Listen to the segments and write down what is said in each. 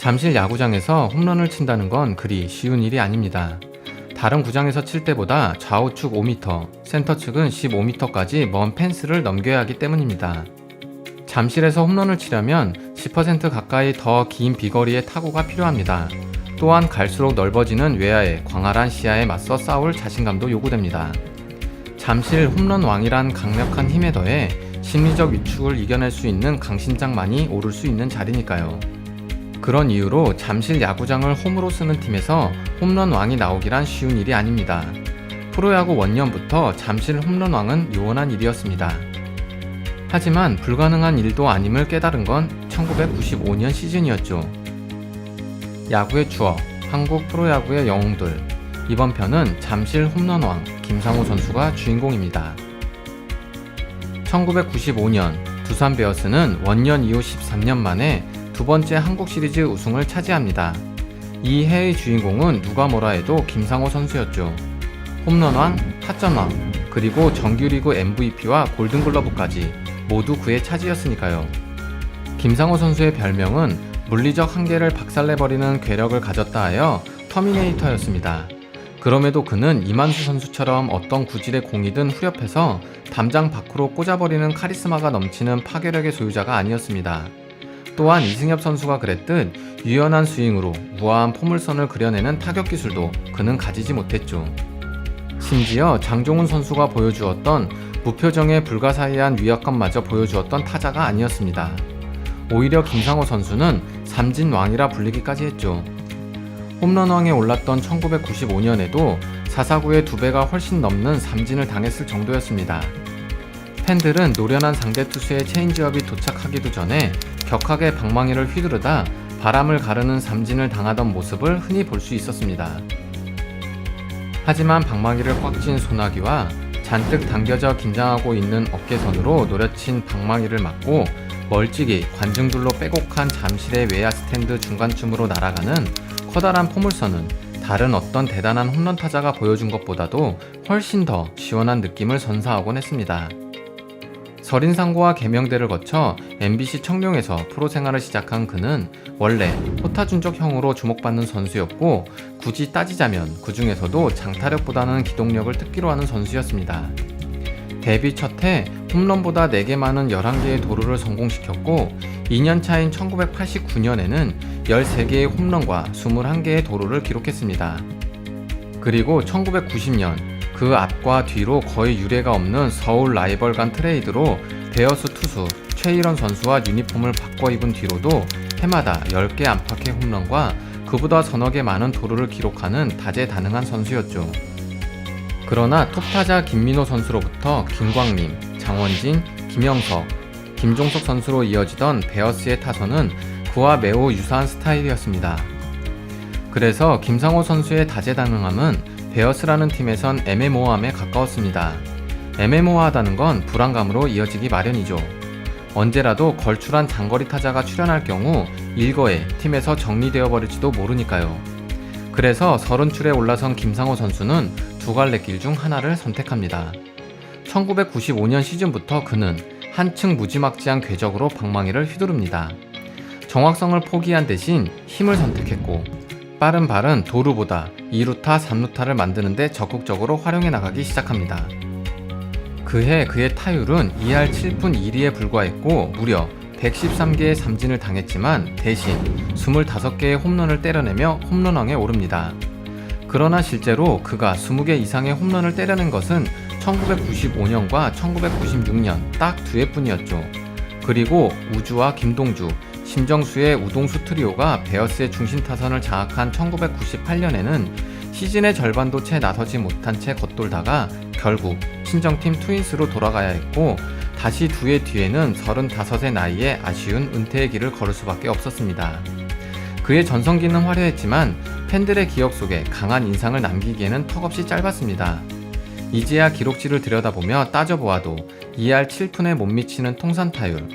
잠실 야구장에서 홈런을 친다는 건 그리 쉬운 일이 아닙니다. 다른 구장에서 칠 때보다 좌우측 5m, 센터 측은 15m까지 먼 펜스를 넘겨야 하기 때문입니다. 잠실에서 홈런을 치려면 10% 가까이 더 긴 비거리의 타구가 필요합니다. 또한 갈수록 넓어지는 외야의 광활한 시야에 맞서 싸울 자신감도 요구됩니다. 잠실 홈런 왕이란 강력한 힘에 더해 심리적 위축을 이겨낼 수 있는 강신장만이 오를 수 있는 자리니까요. 그런 이유로 잠실 야구장을 홈으로 쓰는 팀에서 홈런 왕이 나오기란 쉬운 일이 아닙니다. 프로야구 원년부터 잠실 홈런 왕은 요원한 일이었습니다. 하지만 불가능한 일도 아님을 깨달은 건 1995년 시즌이었죠. 야구의 추억, 한국 프로야구의 영웅들. 이번 편은 잠실 홈런왕 김상호 선수가 주인공입니다. 1995년 두산 베어스는 원년 이후 13년 만에 두 번째 한국 시리즈 우승을 차지합니다. 이 해의 주인공은 누가 뭐라 해도 김상호 선수였죠. 홈런왕, 타점왕, 그리고 정규리그 MVP와 골든글러브까지 모두 그의 차지였으니까요. 김상호 선수의 별명은 물리적 한계를 박살내버리는 괴력을 가졌다 하여 터미네이터였습니다. 그럼에도 그는 이만수 선수처럼 어떤 구질의 공이든 후렵해서 담장 밖으로 꽂아버리는 카리스마가 넘치는 파괴력의 소유자가 아니었습니다. 또한 이승엽 선수가 그랬듯 유연한 스윙으로 우아한 포물선을 그려내는 타격 기술도 그는 가지지 못했죠. 심지어 장종훈 선수가 보여주었던 무표정의 불가사의한 위압감마저 보여주었던 타자가 아니었습니다. 오히려 김상호 선수는 삼진왕이라 불리기까지 했죠. 홈런왕에 올랐던 1995년에도 449의 2배가 훨씬 넘는 삼진을 당했을 정도였습니다. 팬들은 노련한 상대 투수의 체인지업이 도착하기도 전에 격하게 방망이를 휘두르다 바람을 가르는 삼진을 당하던 모습을 흔히 볼 수 있었습니다. 하지만 방망이를 꽉 쥔 소나기와 잔뜩 당겨져 긴장하고 있는 어깨선으로 노려친 방망이를 맞고 멀찍이 관중들로 빼곡한 잠실의 외야 스탠드 중간쯤으로 날아가는 커다란 포물선은 다른 어떤 대단한 홈런 타자가 보여준 것보다도 훨씬 더 시원한 느낌을 선사하곤 했습니다. 설인상고와 계명대를 거쳐 MBC 청룡에서 프로 생활을 시작한 그는 원래 호타준적 형으로 주목받는 선수였고 굳이 따지자면 그 중에서도 장타력보다는 기동력을 특기로 하는 선수였습니다. 데뷔 첫 해 홈런보다 4개 많은 11개의 도루를 성공시켰고 2년 차인 1989년에는 13개의 홈런과 21개의 도루를 기록했습니다. 그리고 1990년 그 앞과 뒤로 거의 유례가 없는 서울 라이벌 간 트레이드로 베어스 투수 최일원 선수와 유니폼을 바꿔 입은 뒤로도 해마다 10개 안팎의 홈런과 그보다 서너 개 많은 도루를 기록하는 다재다능한 선수였죠. 그러나 톱타자 김민호 선수로부터 김광림, 장원진, 김영석, 김종석 선수로 이어지던 베어스의 타선은 그와 매우 유사한 스타일이었습니다. 그래서 김상호 선수의 다재다능함은 베어스라는 팀에선 애매모호함에 가까웠습니다. 애매모호하다는 건 불안감으로 이어지기 마련이죠. 언제라도 걸출한 장거리 타자가 출연할 경우 일거에 팀에서 정리되어 버릴지도 모르니까요. 그래서 30출에 올라선 김상호 선수는 두 갈래길 중 하나를 선택합니다. 1995년 시즌부터 그는 한층 무지막지한 궤적으로 방망이를 휘두릅니다. 정확성을 포기한 대신 힘을 선택했고 빠른 발은 도루보다 2루타, 3루타를 만드는데 적극적으로 활용해 나가기 시작합니다. 그해 그의 타율은 2할 7푼 1리에 불과했고 무려 113개의 삼진을 당했지만 대신 25개의 홈런을 때려내며 홈런왕에 오릅니다. 그러나 실제로 그가 20개 이상의 홈런을 때려낸 것은 1995년과 1996년 딱 2회뿐이었죠. 그리고 우주와 김동주, 심정수의 우동수 트리오가 베어스의 중심 타선을 장악한 1998년에는 시즌의 절반도 채 나서지 못한 채 겉돌다가 결국 친정팀 트윈스로 돌아가야 했고 다시 2해 뒤에는 35의 나이에 아쉬운 은퇴의 길을 걸을 수밖에 없었습니다. 그의 전성기는 화려했지만 팬들의 기억 속에 강한 인상을 남기기에는 턱없이 짧았습니다. 이제야 기록지를 들여다보며 따져보아도 2할 7푼에 못 미치는 통산 타율,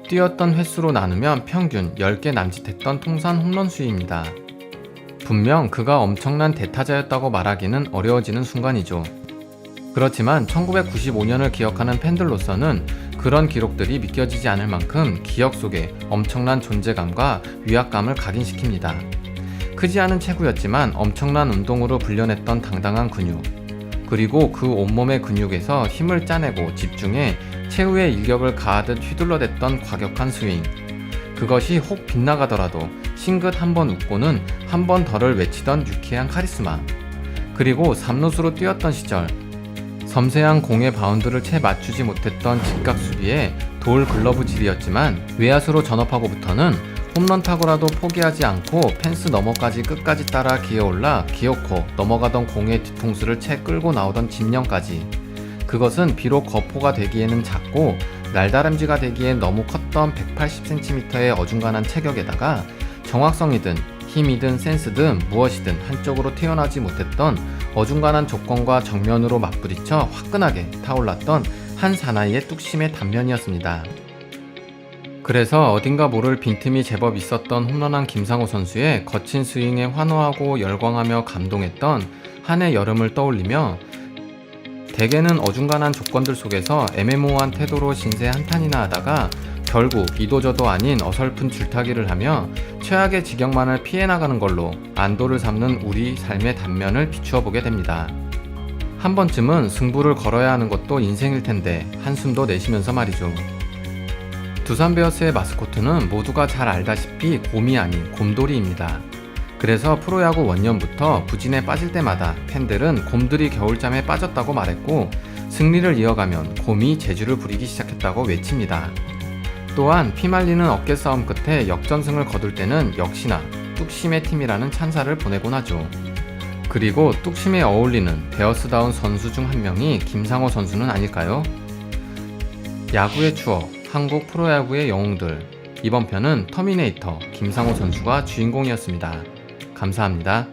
뛰었던 횟수로 나누면 평균 10개 남짓했던 통산 홈런 수입니다. 분명 그가 엄청난 대타자였다고 말하기는 어려워지는 순간이죠. 그렇지만 1995년을 기억하는 팬들로서는 그런 기록들이 믿겨지지 않을 만큼 기억 속에 엄청난 존재감과 위압감을 각인시킵니다. 크지 않은 체구였지만 엄청난 운동으로 불려냈던 당당한 근육, 그리고 그 온몸의 근육에서 힘을 짜내고 집중해 최후의 일격을 가하듯 휘둘러댔던 과격한 스윙. 그것이 혹 빗나가더라도 싱긋 한 번 웃고는 한 번 더를 외치던 유쾌한 카리스마. 그리고 삼루수로 뛰었던 시절, 섬세한 공의 바운드를 채 맞추지 못했던 직각 수비에 돌 글러브질이었지만 외야수로 전업하고부터는 홈런 타고라도 포기하지 않고 펜스 너머까지 끝까지 따라 기어올라 기어코 넘어가던 공의 뒤통수를 채 끌고 나오던 집념까지. 그것은 비록 거포가 되기에는 작고 날다람쥐가 되기엔 너무 컸던 180cm의 어중간한 체격에다가 정확성이든 힘이든 센스든 무엇이든 한쪽으로 태어나지 못했던 어중간한 조건과 정면으로 맞부딪혀 화끈하게 타올랐던 한 사나이의 뚝심의 단면이었습니다. 그래서 어딘가 모를 빈틈이 제법 있었던 홈런왕 김상호 선수의 거친 스윙에 환호하고 열광하며 감동했던 한 해 여름을 떠올리며, 대개는 어중간한 조건들 속에서 애매모호한 태도로 신세 한탄이나 하다가 결국 이도저도 아닌 어설픈 줄타기를 하며 최악의 지경만을 피해 나가는 걸로 안도를 삼는 우리 삶의 단면을 비추어 보게 됩니다. 한 번쯤은 승부를 걸어야 하는 것도 인생일 텐데 한숨도 내쉬면서 말이죠. 두산 베어스의 마스코트는 모두가 잘 알다시피 곰이 아닌 곰돌이입니다. 그래서 프로야구 원년부터 부진에 빠질 때마다 팬들은 곰들이 겨울잠에 빠졌다고 말했고, 승리를 이어가면 곰이 재주를 부리기 시작했다고 외칩니다. 또한 피말리는 어깨싸움 끝에 역전승을 거둘 때는 역시나 뚝심의 팀이라는 찬사를 보내곤 하죠. 그리고 뚝심에 어울리는 베어스다운 선수 중 한 명이 김상호 선수는 아닐까요? 야구의 추억, 한국 프로야구의 영웅들. 이번 편은 터미네이터 김상호 선수가 주인공이었습니다. 감사합니다.